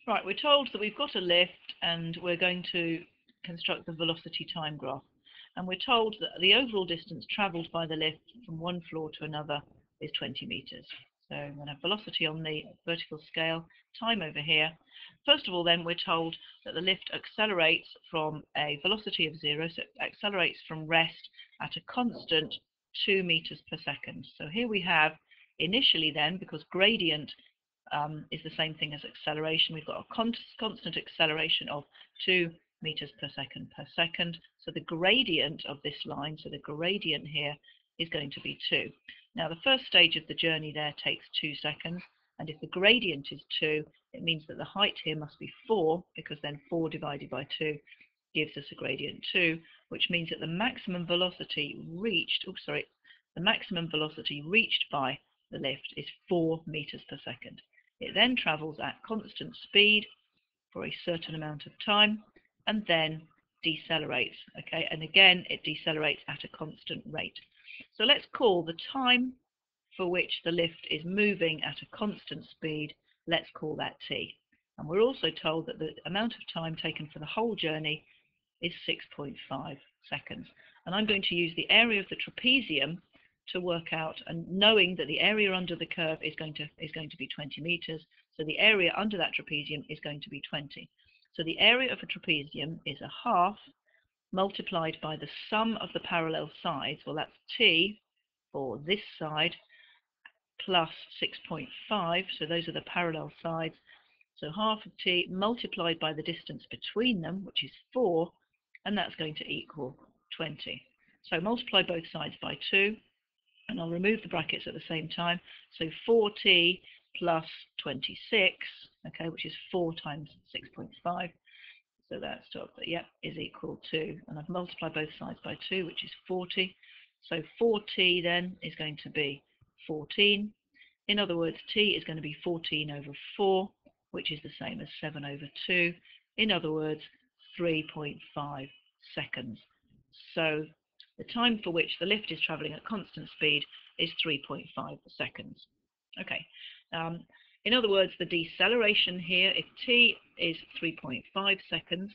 Right, we're told that we've got a lift and we're going to construct the velocity time graph. And we're told that the overall distance travelled by the lift from one floor to another is 20 metres. So I'm going to have velocity on the vertical scale, time over here. First of all, then, we're told that the lift accelerates from a velocity of 0, so it accelerates from rest at a constant 2 metres per second. So here we have initially then, because gradient is the same thing as acceleration. We've got a constant acceleration of 2 meters per second. So the gradient of this line, so the gradient here is going to be 2. Now the first stage of the journey there takes 2 seconds, and if the gradient is 2, it means that the height here must be 4, because then 4 divided by 2 gives us a gradient 2, which means that the maximum velocity reached, the maximum velocity reached by the lift is 4 meters per second. It then travels at constant speed for a certain amount of time and then decelerates. Okay, and again it decelerates at a constant rate. So let's call the time for which the lift is moving at a constant speed, let's call that t. And we're also told that the amount of time taken for the whole journey is 6.5 seconds. And I'm going to use the area of the trapezium to work out, and knowing that the area under the curve is going to be 20 meters, so the area under that trapezium is going to be 20. So the area of a trapezium is a half multiplied by the sum of the parallel sides, well that's t for this side, plus 6.5, so those are the parallel sides, so half of t multiplied by the distance between them, which is 4, and that's going to equal 20. So multiply both sides by 2, and I'll remove the brackets at the same time. So 4t plus 26, okay, which is 4 times 6.5. So that's is equal to, and I've multiplied both sides by 2, which is 40. So 4t then is going to be 14. In other words, t is going to be 14 over 4, which is the same as 7 over 2. In other words, 3.5 seconds. So the time for which the lift is travelling at constant speed is 3.5 seconds. Okay. In other words, the deceleration here, if t is 3.5 seconds,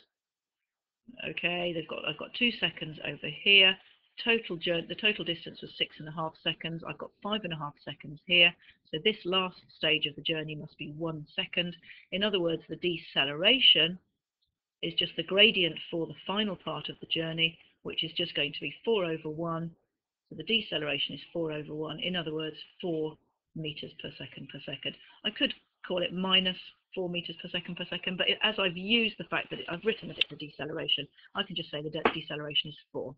okay, I've got 2 seconds over here. The total distance was 6.5 seconds. I've got 5.5 seconds here. So this last stage of the journey must be 1 second. In other words, the deceleration is just the gradient for the final part of the journey, which is just going to be 4 over 1. So the deceleration is 4 over 1. In other words, 4 meters per second. I could call it minus 4 meters per second, but as I've used the fact that I've written that it's a deceleration, I can just say the deceleration is 4.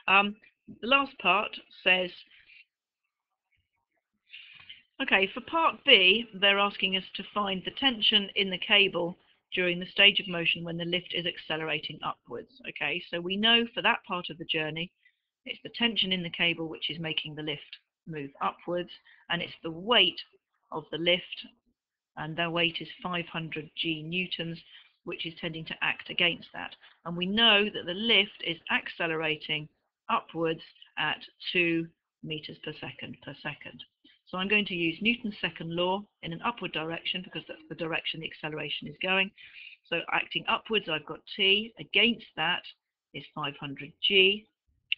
The last part says, okay, for part B, they're asking us to find the tension in the cable during the stage of motion when the lift is accelerating upwards. Okay, so we know for that part of the journey, it's the tension in the cable which is making the lift move upwards, and it's the weight of the lift, and their weight is 500 g newtons, which is tending to act against that. And we know that the lift is accelerating upwards at 2 meters per second. So I'm going to use Newton's second law in an upward direction because that's the direction the acceleration is going. So acting upwards, I've got t. Against that is 500 g,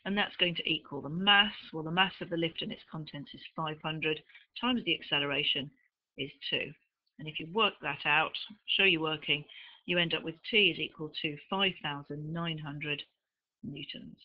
and that's going to equal the mass. Well, the mass of the lift and its contents is 500 times the acceleration is 2. And if you work that out, show you working, you end up with t is equal to 5,900 newtons.